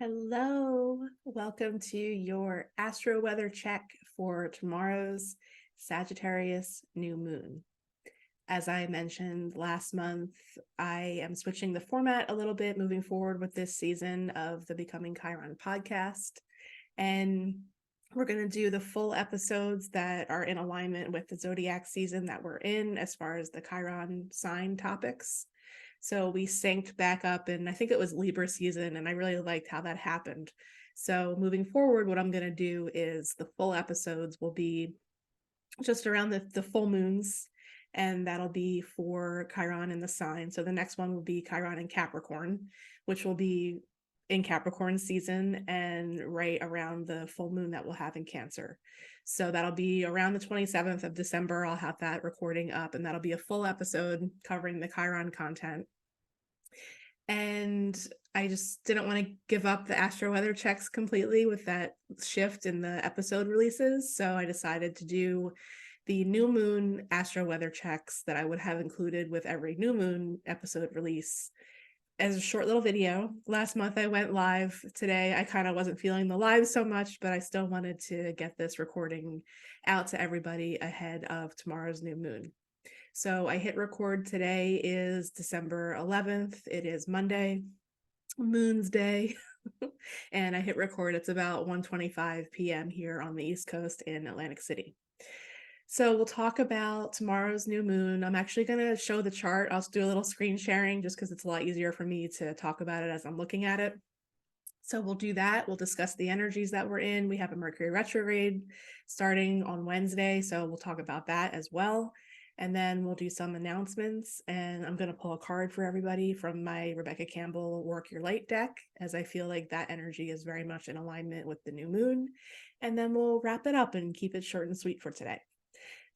Hello, welcome to your Astro-Weather Check for tomorrow's Sagittarius New Moon. As I mentioned last month, I am switching the format a little bit moving forward with this season of the Becoming Chiron podcast. And we're going to do the full episodes that are in alignment with the zodiac season that we're in as far as the Chiron sign topics. So we synced back up, and I think it was Libra season, and I really liked how that happened. So moving forward, what I'm going to do is the full episodes will be just around the full moons, and that'll be for Chiron and the sign. So the next one will be Chiron and Capricorn, which will be in Capricorn season and right around the full moon that we'll have in Cancer. So that'll be around the 27th of December. I'll have that recording up, and that'll be a full episode covering the Chiron content. And I just didn't want to give up the Astro Weather Checks completely with that shift in the episode releases. So I decided to do the new moon Astro Weather Checks that I would have included with every new moon episode release as a short little video. Last month I went live. Today I kind of wasn't feeling the live so much, but I still wanted to get this recording out to everybody ahead of tomorrow's new moon. So I hit record. Today is December 11th. It is Monday, Moon's Day. And I hit record. It's about 1:25 p.m. here on the East Coast in Atlantic City. So we'll talk about tomorrow's new moon. I'm actually going to show the chart. I'll do a little screen sharing just because it's a lot easier for me to talk about it as I'm looking at it. So we'll do that. We'll discuss the energies that we're in. We have a Mercury retrograde starting on Wednesday, so we'll talk about that as well. And then we'll do some announcements, and I'm going to pull a card for everybody from my Rebecca Campbell Work Your Light deck, as I feel like that energy is very much in alignment with the new moon. And then we'll wrap it up and keep it short and sweet for today.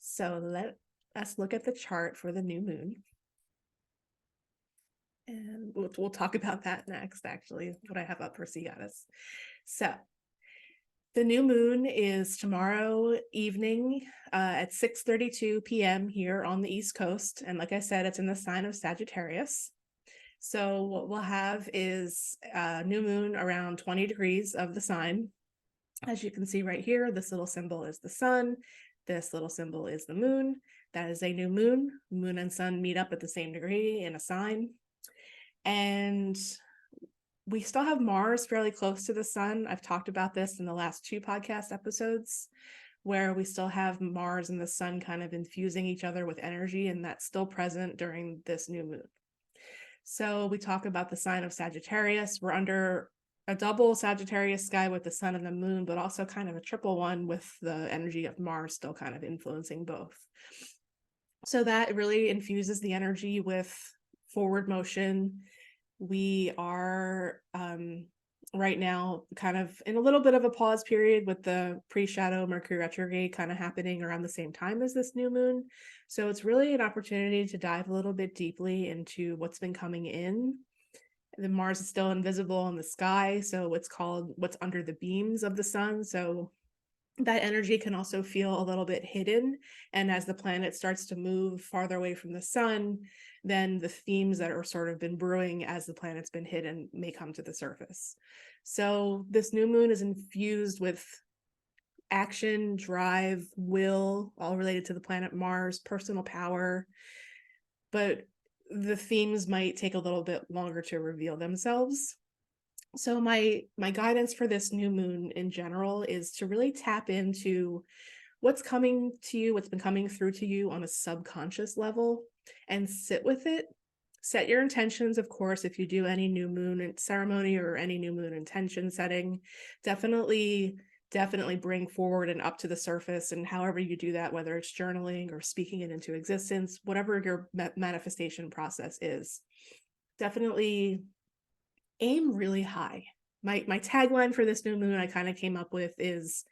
So let us look at the chart for the new moon. And we'll talk about that next, actually, what I have up for Sea Goddess. So the new moon is tomorrow evening at 6:32 p.m. here on the East Coast. And like I said, it's in the sign of Sagittarius. So what we'll have is a new moon around 20 degrees of the sign. As you can see right here, this little symbol is the sun. This little symbol is the moon. That is a new moon. Moon and sun meet up at the same degree in a sign. And we still have Mars fairly close to the sun. I've talked about this in the last 2 podcast episodes, where we still have Mars and the sun kind of infusing each other with energy, and that's still present during this new moon. So we talk about the sign of Sagittarius. We're under a double Sagittarius sky with the sun and the moon, but also kind of a triple one with the energy of Mars still kind of influencing both. So that really infuses the energy with forward motion. We are right now kind of in a little bit of a pause period with the pre-shadow Mercury retrograde kind of happening around the same time as this new moon. So it's really an opportunity to dive a little bit deeply into what's been coming in. The Mars is still invisible in the sky, so it's called what's under the beams of the sun. So that energy can also feel a little bit hidden. And as the planet starts to move farther away from the sun, then the themes that are sort of been brewing as the planet's been hidden may come to the surface. So this new moon is infused with action, drive, will, all related to the planet Mars, personal power. But the themes might take a little bit longer to reveal themselves. So my guidance for this new moon in general is to really tap into what's coming to you, what's been coming through to you on a subconscious level, and sit with it. Set your intentions, of course, if you do any new moon ceremony or any new moon intention setting. Definitely bring forward and up to the surface, and however you do that, whether it's journaling or speaking it into existence, whatever your manifestation process is, definitely aim really high. My tagline for this new moon I kind of came up with is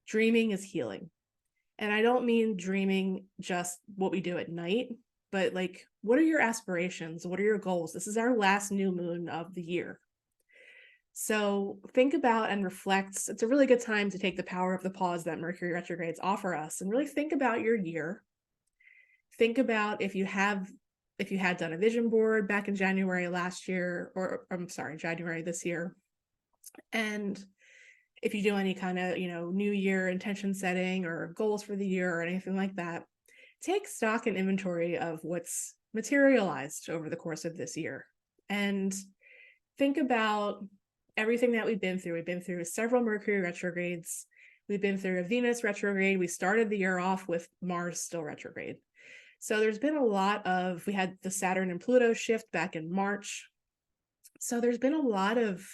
dreaming is healing. And I don't mean dreaming just what we do at night, but like, what are your aspirations? What are your goals? This is our last new moon of the year. So think about and reflect. It's a really good time to take the power of the pause that Mercury retrogrades offer us and really think about your year. Think about if you had done a vision board back in January last year, or I'm sorry, January this year, And if you do any kind of, new year intention setting or goals for the year or anything like that, take stock and inventory of what's materialized over the course of this year. And think about everything that we've been through. We've been through several Mercury retrogrades. We've been through a Venus retrograde. We started the year off with Mars still retrograde. So there's been a lot of, we had the Saturn and Pluto shift back in March. So there's been a lot of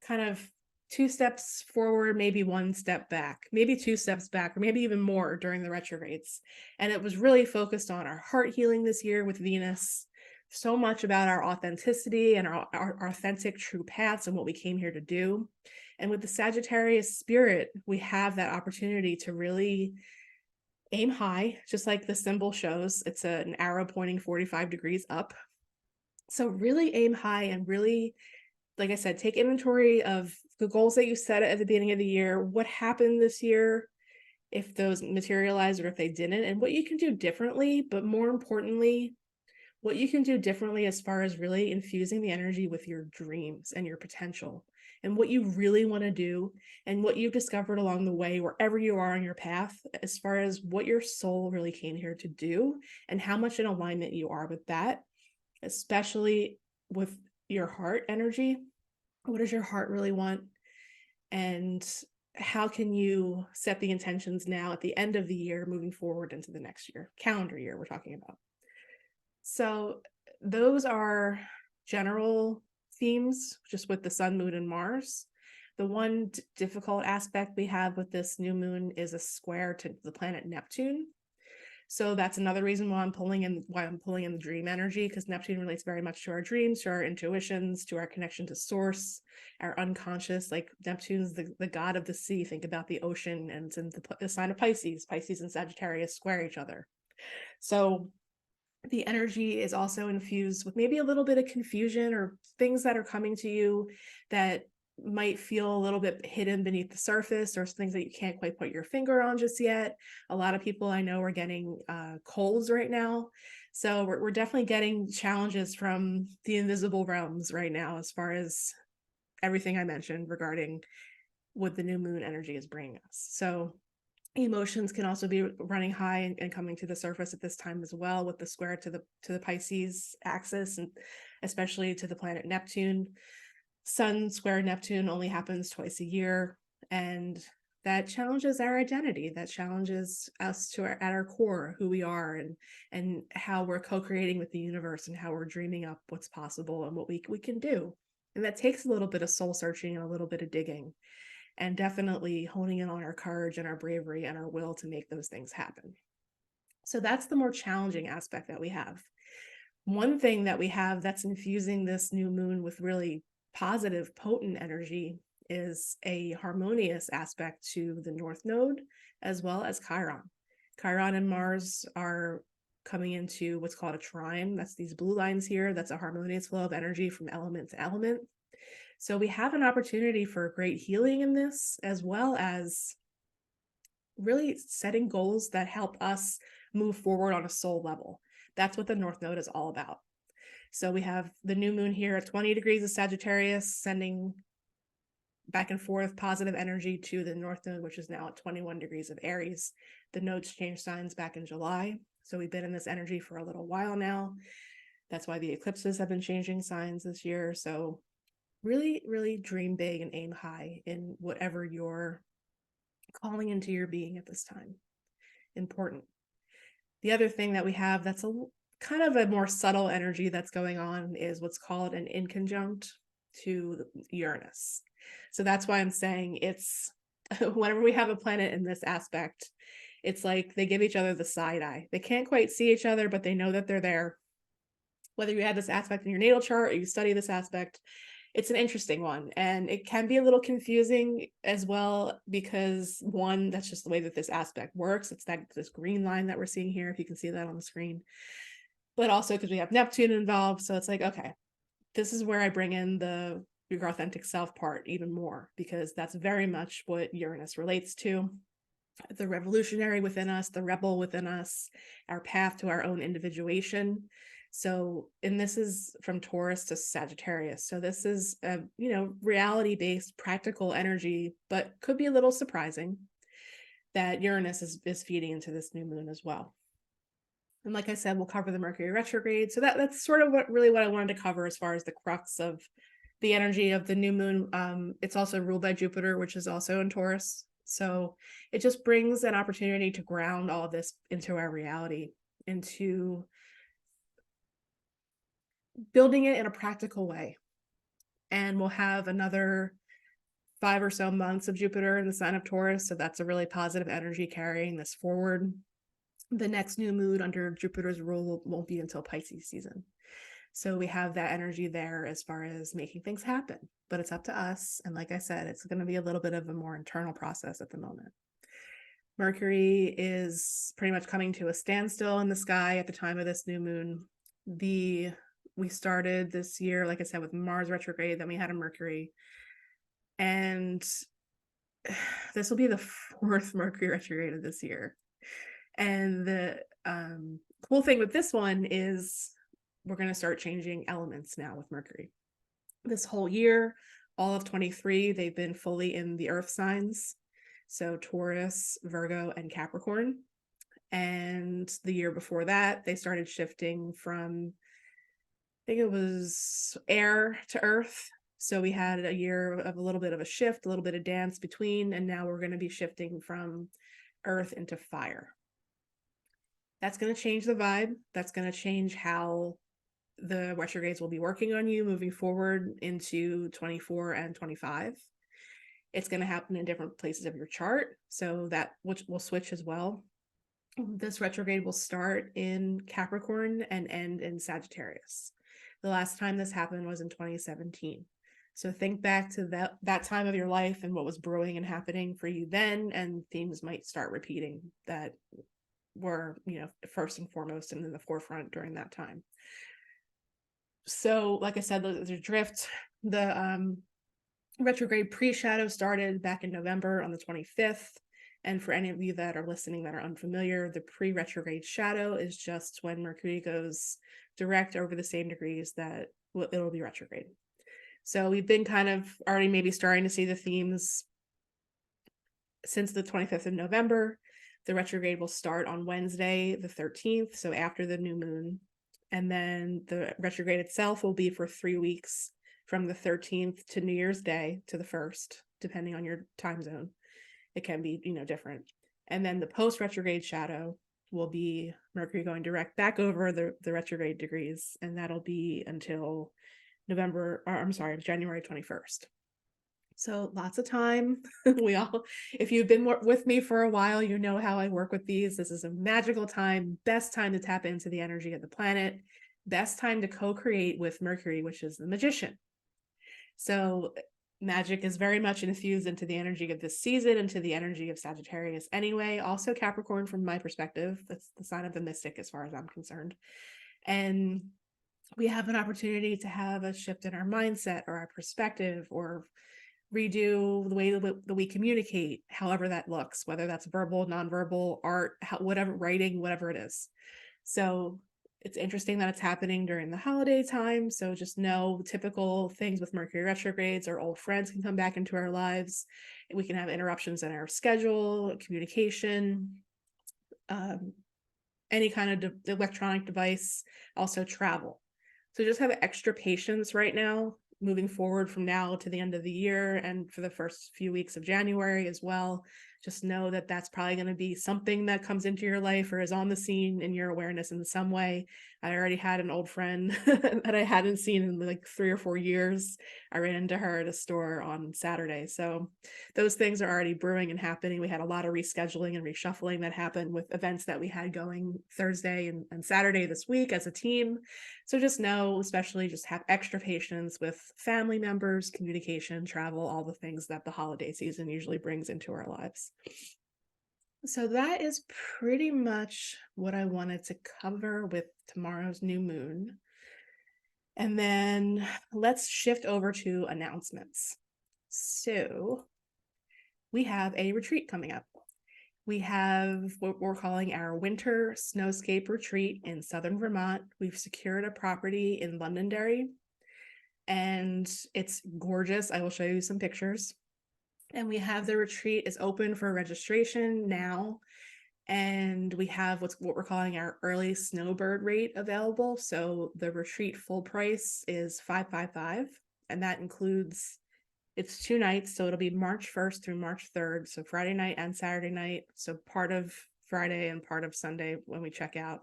kind of 2 steps forward, maybe 1 step back, maybe 2 steps back, or maybe even more during the retrogrades. And it was really focused on our heart healing this year with Venus, so much about our authenticity and our authentic true paths and what we came here to do. And with the Sagittarius spirit, we have that opportunity to really aim high, just like the symbol shows. It's an arrow pointing 45 degrees up. So really aim high and really, like I said, take inventory of the goals that you set at the beginning of the year, what happened this year, if those materialized or if they didn't, and what you can do differently, but more importantly, what you can do differently as far as really infusing the energy with your dreams and your potential and what you really want to do and what you've discovered along the way, wherever you are on your path, as far as what your soul really came here to do and how much in alignment you are with that, especially with your heart energy. What does your heart really want? And how can you set the intentions now at the end of the year, moving forward into the next year, calendar year we're talking about? So those are general themes, just with the sun, moon, and Mars. The one difficult aspect we have with this new moon is a square to the planet Neptune. So that's another reason why I'm pulling in the dream energy, because Neptune relates very much to our dreams, to our intuitions, to our connection to source, our unconscious. Like Neptune's the god of the sea. Think about the ocean, and it's in the sign of Pisces. Pisces and Sagittarius square each other. So the energy is also infused with maybe a little bit of confusion or things that are coming to you that might feel a little bit hidden beneath the surface, or things that you can't quite put your finger on just yet. A lot of people I know are getting colds right now. So we're definitely getting challenges from the invisible realms right now, as far as everything I mentioned regarding what the new moon energy is bringing us. So emotions can also be running high and coming to the surface at this time as well, with the square to the Pisces axis, and especially to the planet Neptune. Sun square Neptune only happens twice a year, and that challenges our identity. That challenges us at our core, who we are, and how we're co-creating with the universe, and how we're dreaming up what's possible and what we can do. And that takes a little bit of soul searching and a little bit of digging, and definitely honing in on our courage and our bravery and our will to make those things happen. So that's the more challenging aspect that we have. One thing that we have that's infusing this new moon with really positive, potent energy is a harmonious aspect to the North Node, as well as Chiron. Chiron and Mars are coming into what's called a trine. That's these blue lines here. That's a harmonious flow of energy from element to element. So we have an opportunity for great healing in this, as well as really setting goals that help us move forward on a soul level. That's what the North Node is all about. So we have the new moon here at 20 degrees of Sagittarius, sending back and forth positive energy to the North Node, which is now at 21 degrees of Aries. The nodes changed signs back in July. So we've been in this energy for a little while now. That's why the eclipses have been changing signs this year. So really, really dream big and aim high in whatever you're calling into your being at this time. Important. The other thing that we have that's a kind of a more subtle energy that's going on is what's called an inconjunct to Uranus. So that's why I'm saying it's whenever we have a planet in this aspect, it's like they give each other the side eye. They can't quite see each other, but they know that they're there. Whether you have this aspect in your natal chart or you study this aspect, it's an interesting one, and it can be a little confusing as well, because one, that's just the way that this aspect works. It's this green line that we're seeing here, if you can see that on the screen, but also because we have Neptune involved. So it's like, okay, this is where I bring in your authentic self part even more, because that's very much what Uranus relates to. The revolutionary within us, the rebel within us, our path to our own individuation. So, and this is from Taurus to Sagittarius. So this is a, reality-based practical energy, but could be a little surprising that Uranus is feeding into this new moon as well. And like I said, we'll cover the Mercury retrograde. So that's sort of what I wanted to cover as far as the crux of the energy of the new moon. It's also ruled by Jupiter, which is also in Taurus. So it just brings an opportunity to ground all of this into our reality, into building it in a practical way. And we'll have another 5 or so months of Jupiter in the sign of Taurus. So that's a really positive energy carrying this forward. The next new moon under Jupiter's rule won't be until Pisces season. So we have that energy there as far as making things happen, but it's up to us. And like I said, it's going to be a little bit of a more internal process at the moment. Mercury is pretty much coming to a standstill in the sky at the time of this new moon. We started this year, like I said, with Mars retrograde, then we had a Mercury. And this will be the 4th Mercury retrograde of this year. And the cool thing with this one is we're going to start changing elements now with Mercury. This whole year, all of 23, they've been fully in the earth signs. So Taurus, Virgo, and Capricorn. And the year before that, they started shifting from, I think it was air to earth. So we had a year of a little bit of a shift, a little bit of dance between, and now we're going to be shifting from earth into fire. That's going to change the vibe. That's going to change how the retrogrades will be working on you moving forward into 24 and 25. It's going to happen in different places of your chart, so that which will switch as well. This retrograde will start in Capricorn and end in Sagittarius. The last time this happened was in 2017. So think back to that time of your life and what was brewing and happening for you then, and themes might start repeating that were, first and foremost and in the forefront during that time. So, like I said, the drift, the retrograde pre-shadow started back in November on the 25th. And for any of you that are listening that are unfamiliar, the pre-retrograde shadow is just when Mercury goes direct over the same degrees that it'll be retrograde. So we've been kind of already maybe starting to see the themes since the 25th of November. The retrograde will start on Wednesday, the 13th, so after the new moon. And then the retrograde itself will be for 3 weeks from the 13th to New Year's Day to the 1st, depending on your time zone. It can be, different. And then the post-retrograde shadow will be Mercury going direct back over the retrograde degrees, and that'll be until January 21st. So lots of time. If you've been with me for a while, you know how I work with these. This is a magical time, best time to tap into the energy of the planet, best time to co-create with Mercury, which is the magician. So magic is very much infused into the energy of this season, into the energy of Sagittarius anyway. Also Capricorn, from my perspective, that's the sign of the mystic as far as I'm concerned. And we have an opportunity to have a shift in our mindset or our perspective, or redo the way that we communicate, however that looks, whether that's verbal, nonverbal, art, whatever, writing, whatever it is. So it's interesting that it's happening during the holiday time. So just know typical things with Mercury retrogrades, our old friends can come back into our lives. We can have interruptions in our schedule, communication, any kind of electronic device, also travel. So just have extra patience right now, moving forward from now to the end of the year and for the first few weeks of January as well. Just know that that's probably going to be something that comes into your life or is on the scene in your awareness in some way. I already had an old friend that I hadn't seen in like 3 or 4 years. I ran into her at a store on Saturday. So those things are already brewing and happening. We had a lot of rescheduling and reshuffling that happened with events that we had going Thursday and Saturday this week as a team. So just know, especially just have extra patience with family members, communication, travel, all the things that the holiday season usually brings into our lives. So that is pretty much what I wanted to cover with tomorrow's new moon. And then let's shift over to announcements. So we have a retreat coming up. We have what we're calling our winter snowscape retreat in southern Vermont. We've secured a property in Londonderry, and it's gorgeous. I will show you some pictures. And we have the retreat is open for registration now. And we have what we're calling our early snowbird rate available. So the retreat full price is $555, and that includes, it's 2 nights, so it'll be March 1st through March 3rd, so Friday night and Saturday night, so part of Friday and part of Sunday when we check out.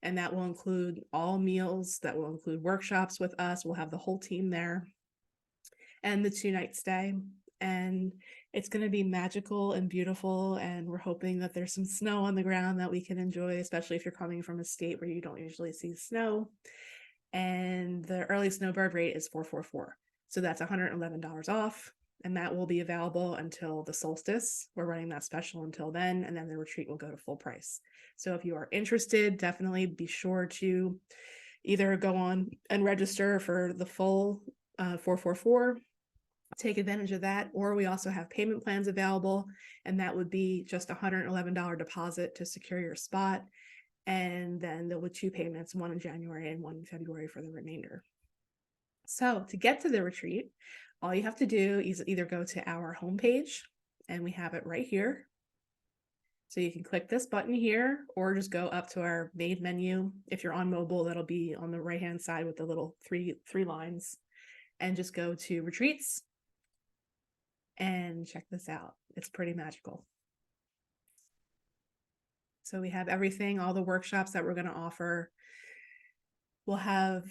And that will include all meals, that will include workshops with us. We'll have the whole team there, and the 2-night stay. And it's going to be magical and beautiful, and we're hoping that there's some snow on the ground that we can enjoy, especially if you're coming from a state where you don't usually see snow. And the early snowbird rate is $444, so that's $111 off, and that will be available until the solstice. We're running that special until then, and then the retreat will go to full price. So if you are interested, definitely be sure to either go on and register for the full $444, take advantage of that, or we also have payment plans available, and that would be just $111 deposit to secure your spot, and then there were 2 payments, one in January and one in February for the remainder. So to get to the retreat, all you have to do is either go to our homepage, and we have it right here. So you can click this button here, or just go up to our main menu. If you're on mobile, that'll be on the right-hand side with the little three lines, and just go to retreats and check this out. It's pretty magical. So we have everything, all the workshops that we're going to offer. We'll have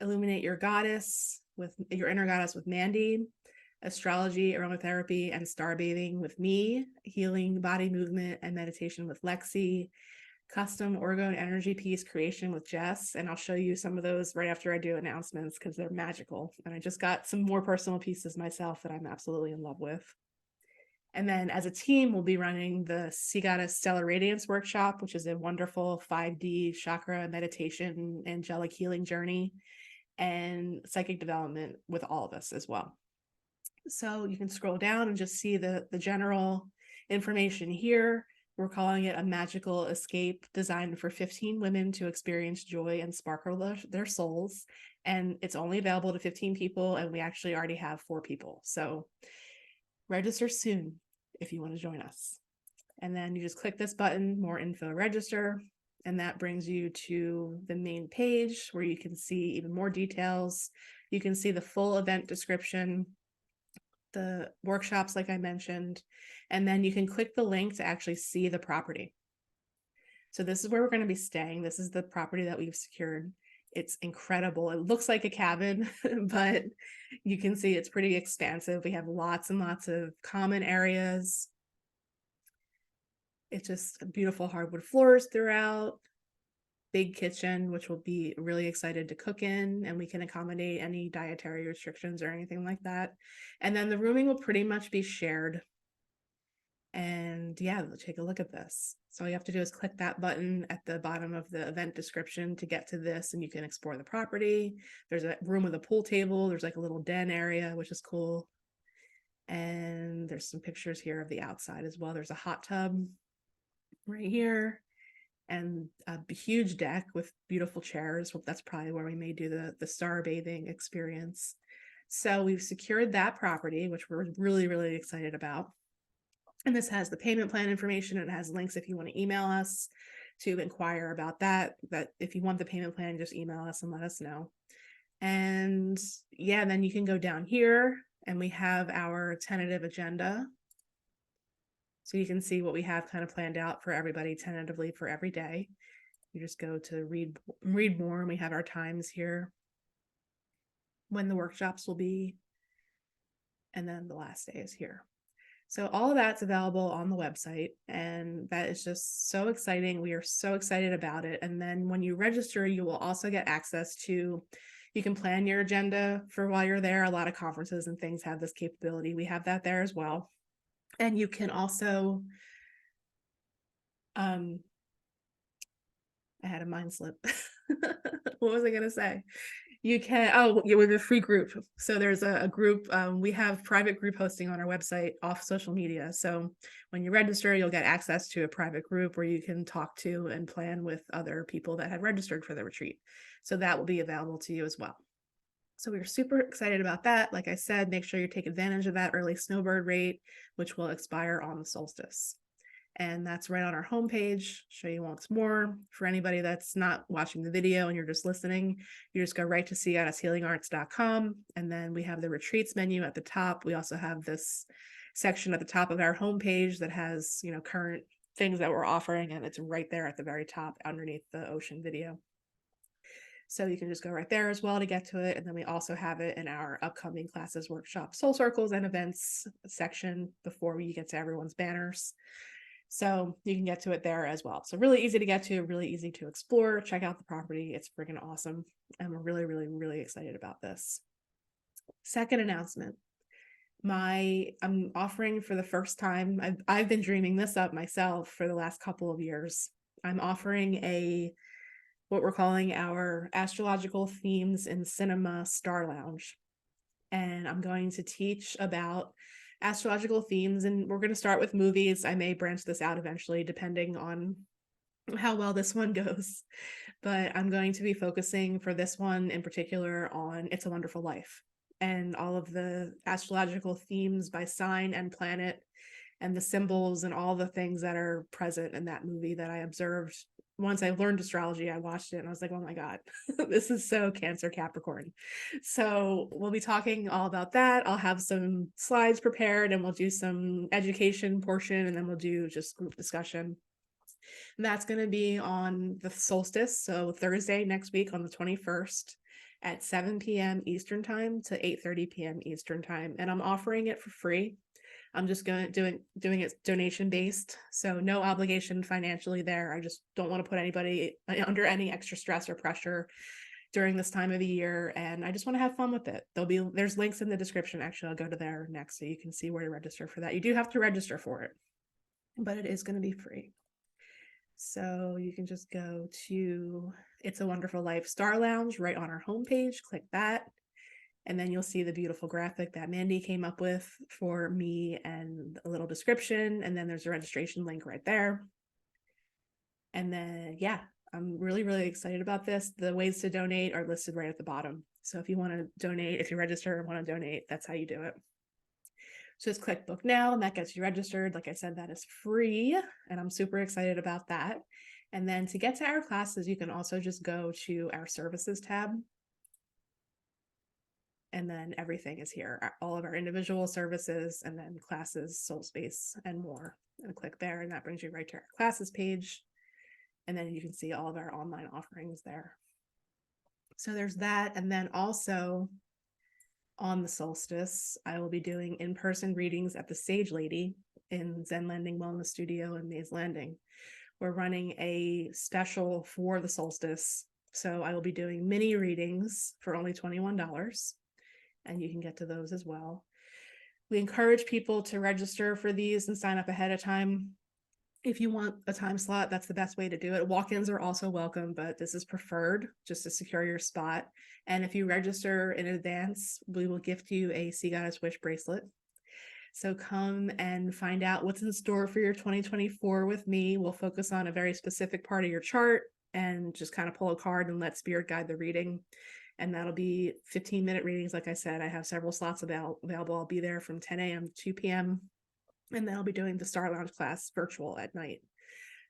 Illuminate Your Goddess with your inner goddess with Mandy, astrology, aromatherapy, and star bathing with me, healing, body movement, and meditation with Lexi, custom orgone energy piece creation with Jess. And I'll show you some of those right after I do announcements because they're magical. And I just got some more personal pieces myself that I'm absolutely in love with. And then as a team, we'll be running the Sea Goddess Stellar Radiance workshop, which is a wonderful 5D chakra meditation, angelic healing journey, and psychic development with all of us as well. So you can scroll down and just see the general information here. We're calling it a magical escape designed for 15 women to experience joy and sparkle their souls. And it's only available to 15 people, and we actually already have 4 people. So register soon if you want to join us. And then you just click this button, more info, register, and that brings you to the main page where you can see even more details. You can see the full event description, the workshops like I mentioned, and then you can click the link to actually see the property. So this is where we're going to be staying. This is the property that we've secured. It's incredible. It looks like a cabin, but you can see it's pretty expansive. We have lots and lots of common areas. It's just beautiful hardwood floors throughout, big kitchen, which we'll be really excited to cook in, and we can accommodate any dietary restrictions or anything like that. And then the rooming will pretty much be shared. And yeah, take a look at this. So all you have to do is click that button at the bottom of the event description to get to this, and you can explore the property. There's a room with a pool table. There's like a little den area, which is cool. And there's some pictures here of the outside as well. There's a hot tub right here, and a huge deck with beautiful chairs. Well, that's probably where we may do the star bathing experience. So we've secured that property, which we're really, really excited about. And this has the payment plan information, and it has links if you want to email us to inquire about that. That if you want the payment plan, just email us and let us know. And yeah, then you can go down here, and we have our tentative agenda. So you can see what we have kind of planned out for everybody tentatively for every day. You just go to read more, and we have our times here, when the workshops will be, and then the last day is here. So all of that's available on the website, and that is just so exciting. We are so excited about it. And then when you register, you will also get access to, you can plan your agenda for while you're there. A lot of conferences and things have this capability. We have that there as well. And you can also, I had a mind slip. What was I going to say? You can, oh, yeah, with a free group. So there's a group, we have private group hosting on our website off social media. So when you register, you'll get access to a private group where you can talk to and plan with other people that have registered for the retreat. So that will be available to you as well. So we're super excited about that. Like I said, make sure you take advantage of that early snowbird rate, which will expire on the solstice. And that's right on our homepage. Show you once more. For anybody that's not watching the video and you're just listening, you just go right to seagoddesshealingarts.com, and then we have the retreats menu at the top. We also have this section at the top of our homepage that has, you know, current things that we're offering, and it's right there at the very top underneath the ocean video. So you can just go right there as well to get to it. And then we also have it in our upcoming classes, workshops, soul circles, and events section before we get to everyone's banners. So you can get to it there as well. So really easy to get to, really easy to explore. Check out the property. It's freaking awesome. And we're really, really, really excited about this. Second announcement. I'm offering for the first time, I've been dreaming this up myself for the last couple of years. I'm offering what we're calling our astrological themes in cinema star lounge. And I'm going to teach about astrological themes, and we're going to start with movies. I may branch this out eventually depending on how well this one goes, but I'm going to be focusing for this one in particular on It's a Wonderful Life and all of the astrological themes by sign and planet and the symbols and all the things that are present in that movie that I observed. Once I learned astrology, I watched it and I was like, oh my God, this is so Cancer Capricorn. So we'll be talking all about that. I'll have some slides prepared and we'll do some education portion, and then we'll do just group discussion. And that's going to be on the solstice. So Thursday next week on the 21st at 7 p.m. Eastern time to 8:30 p.m. Eastern time. And I'm offering it for free. I'm just going to doing it donation based, so no obligation financially there. I just don't want to put anybody under any extra stress or pressure during this time of the year, and I just want to have fun with it. There's links in the description. Actually, I'll go to there next so you can see where to register for that. You do have to register for it, but it is going to be free. So you can just go to It's a Wonderful Life Star Lounge right on our homepage, click that. And then you'll see the beautiful graphic that Mandy came up with for me and a little description. And then there's a registration link right there. And then, yeah, I'm really, really excited about this. The ways to donate are listed right at the bottom. So if you want to donate, if you register and want to donate, that's how you do it. So just click book now, and that gets you registered. Like I said, that is free, and I'm super excited about that. And then to get to our classes, you can also just go to our services tab. And then everything is here, all of our individual services, and then classes, soul space, and more. And click there, and that brings you right to our classes page. And then you can see all of our online offerings there. So there's that. And then also on the solstice, I will be doing in-person readings at the Sage Lady in Zen Landing Wellness Studio in Mays Landing. We're running a special for the solstice. So I will be doing mini readings for only $21. And you can get to those as well. We encourage people to register for these and sign up ahead of time. If you want a time slot, that's the best way to do it. Walk-ins are also welcome, but this is preferred just to secure your spot. And if you register in advance, we will gift you a Sea Goddess Wish bracelet. So come and find out what's in store for your 2024 with me. We'll focus on a very specific part of your chart and just kind of pull a card and let Spirit guide the reading. And that'll be 15-minute readings. Like I said, I have several slots available. I'll be there from 10 a.m. to 2 p.m. And then I'll be doing the Star Lounge class virtual at night.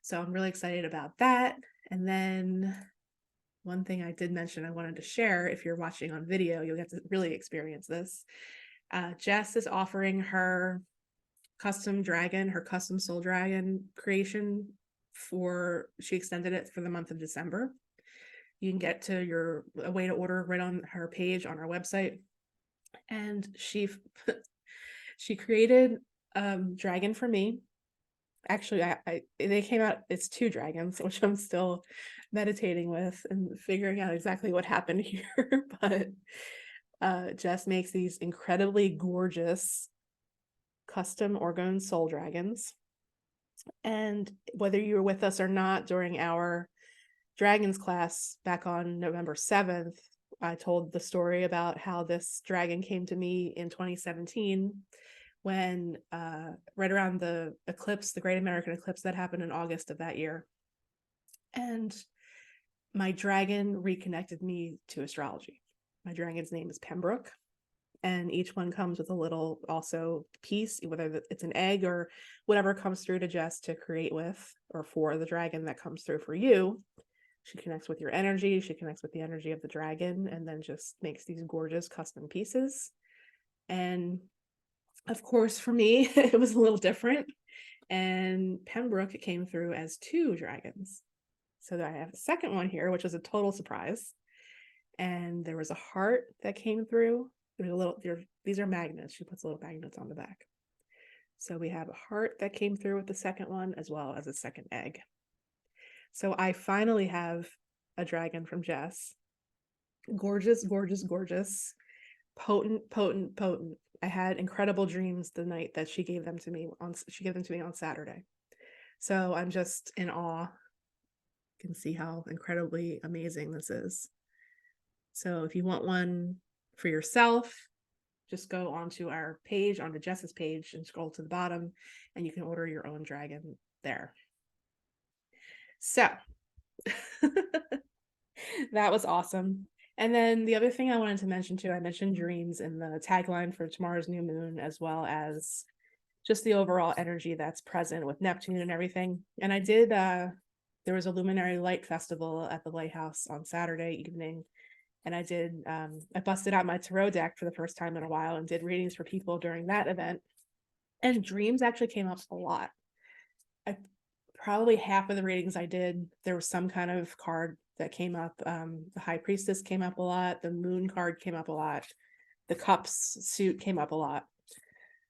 So I'm really excited about that. And then one thing I did mention I wanted to share, if you're watching on video, you'll get to really experience this. Jess is offering her custom dragon, her custom soul dragon creation she extended it for the month of December. You can get to a way to order right on her page on our website. And she created dragon for me. Actually, they came out, it's 2 dragons, which I'm still meditating with and figuring out exactly what happened here. But Jess makes these incredibly gorgeous custom Orgone soul dragons. And whether you were with us or not during our dragons class back on November 7th, I told the story about how this dragon came to me in 2017 when right around the eclipse, the Great American Eclipse that happened in August of that year. And my dragon reconnected me to astrology. My dragon's name is Pembroke, and each one comes with a little also piece, whether it's an egg or whatever comes through to Jess to create with, or for the dragon that comes through for you. She connects with your energy, she connects with the energy of the dragon, and then just makes these gorgeous custom pieces. And of course, for me, it was a little different. And Pembroke came through as 2 dragons. So I have a second one here, which was a total surprise. And there was a heart that came through. There's a little, these are magnets. She puts little magnets on the back. So we have a heart that came through with the second one, as well as a second egg. So I finally have a dragon from Jess. Gorgeous, gorgeous, gorgeous. Potent, potent, potent. I had incredible dreams the night that she gave them to me on Saturday. So I'm just in awe. You can see how incredibly amazing this is. So if you want one for yourself, just go onto our page, onto Jess's page, and scroll to the bottom, and you can order your own dragon there. So that was awesome. And then the other thing I wanted to mention too, I mentioned dreams in the tagline for tomorrow's new moon, as well as just the overall energy that's present with Neptune and everything. And I did, there was a Luminary Light Festival at the Lighthouse on Saturday evening. And I did, I busted out my tarot deck for the first time in a while and did readings for people during that event. And dreams actually came up a lot. Probably half of the readings I did, there was some kind of card that came up. The High Priestess came up a lot. The Moon card came up a lot. The Cups suit came up a lot.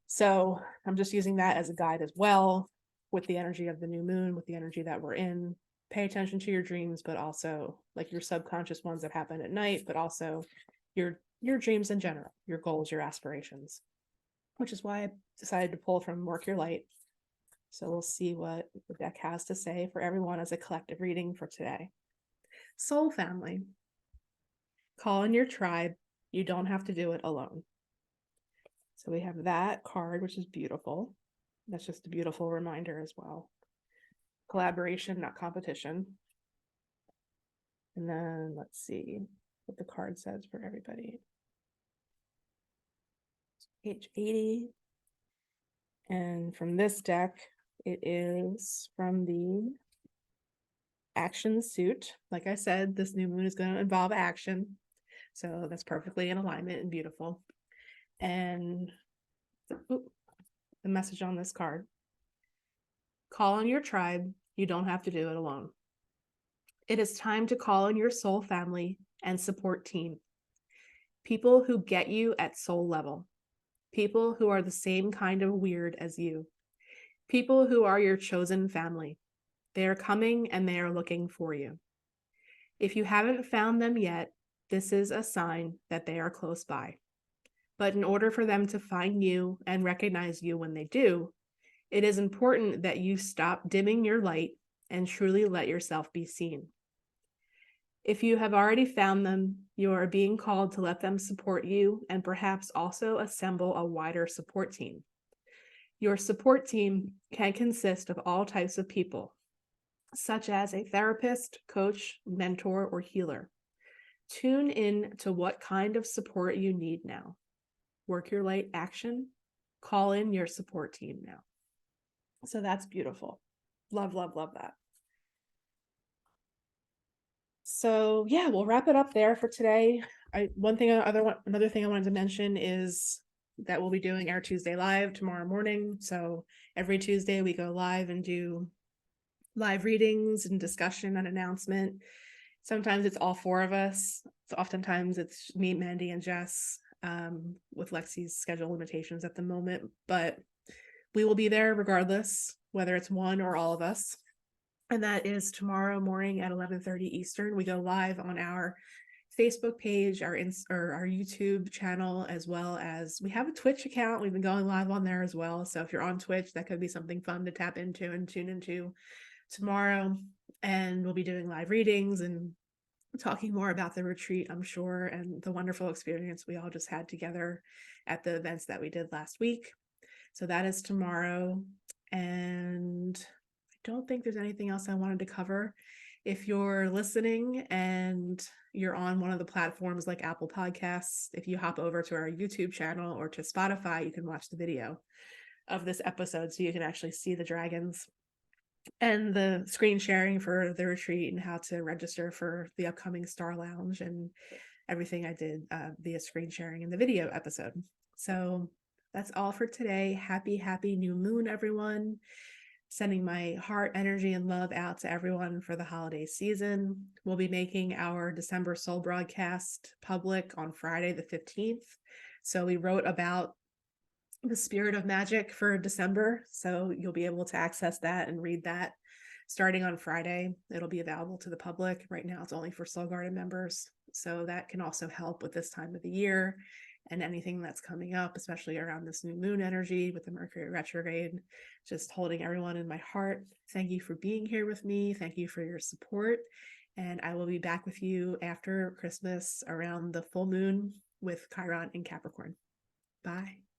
So I'm just using that as a guide as well, with the energy of the new moon, with the energy that we're in. Pay attention to your dreams, but also like your subconscious ones that happen at night, but also your dreams in general, your goals, your aspirations, which is why I decided to pull from Work Your Light. So we'll see what the deck has to say for everyone as a collective reading for today. Soul family. Call in your tribe. You don't have to do it alone. So we have that card, which is beautiful. That's just a beautiful reminder as well. Collaboration, not competition. And then let's see what the card says for everybody. Page 80. And from this deck, it is from the action suit. Like I said, this new moon is going to involve action. So that's perfectly in alignment and beautiful. And the message on this card. Call on your tribe. You don't have to do it alone. It is time to call on your soul family and support team. People who get you at soul level. People who are the same kind of weird as you. People who are your chosen family. They are coming and they are looking for you. If you haven't found them yet, this is a sign that they are close by. But in order for them to find you and recognize you when they do, it is important that you stop dimming your light and truly let yourself be seen. If you have already found them, you are being called to let them support you and perhaps also assemble a wider support team. Your support team can consist of all types of people, such as a therapist, coach, mentor, or healer. Tune in to what kind of support you need now. Work your light action. Call in your support team now. So that's beautiful. Love, love, love that. So yeah, we'll wrap it up there for today. Another thing I wanted to mention is that we'll be doing our Tuesday live tomorrow morning. So every Tuesday we go live and do live readings and discussion and announcement. Sometimes it's all 4 of us. So oftentimes it's me, Mandy, and Jess, with Lexi's schedule limitations at the moment, but we will be there regardless, whether it's one or all of us. And that is tomorrow morning at 11:30 Eastern. We go live on our Facebook page, our YouTube channel, as well as we have a Twitch account. We've been going live on there as well. So if you're on Twitch, that could be something fun to tap into and tune into tomorrow. And we'll be doing live readings and talking more about the retreat, I'm sure, and the wonderful experience we all just had together at the events that we did last week. So that is tomorrow. And I don't think there's anything else I wanted to cover. If you're listening and you're on one of the platforms like Apple Podcasts, if you hop over to our YouTube channel or to Spotify, you can watch the video of this episode so you can actually see the dragons and the screen sharing for the retreat and how to register for the upcoming Star Lounge and everything I did via screen sharing in the video episode. So that's all for today. Happy new moon, everyone. Sending my heart, energy, and love out to everyone for the holiday season. We'll be making our December soul broadcast public on Friday the 15th. So we wrote about the spirit of magic for December. So you'll be able to access that and read that starting on Friday. It'll be available to the public. Right now, it's only for Soul Garden members. So that can also help with this time of the year and anything that's coming up, especially around this new moon energy with the Mercury retrograde. Just holding everyone in my heart. Thank you for being here with me. Thank you for your support. And I will be back with you after Christmas around the full moon with Chiron in Capricorn. Bye.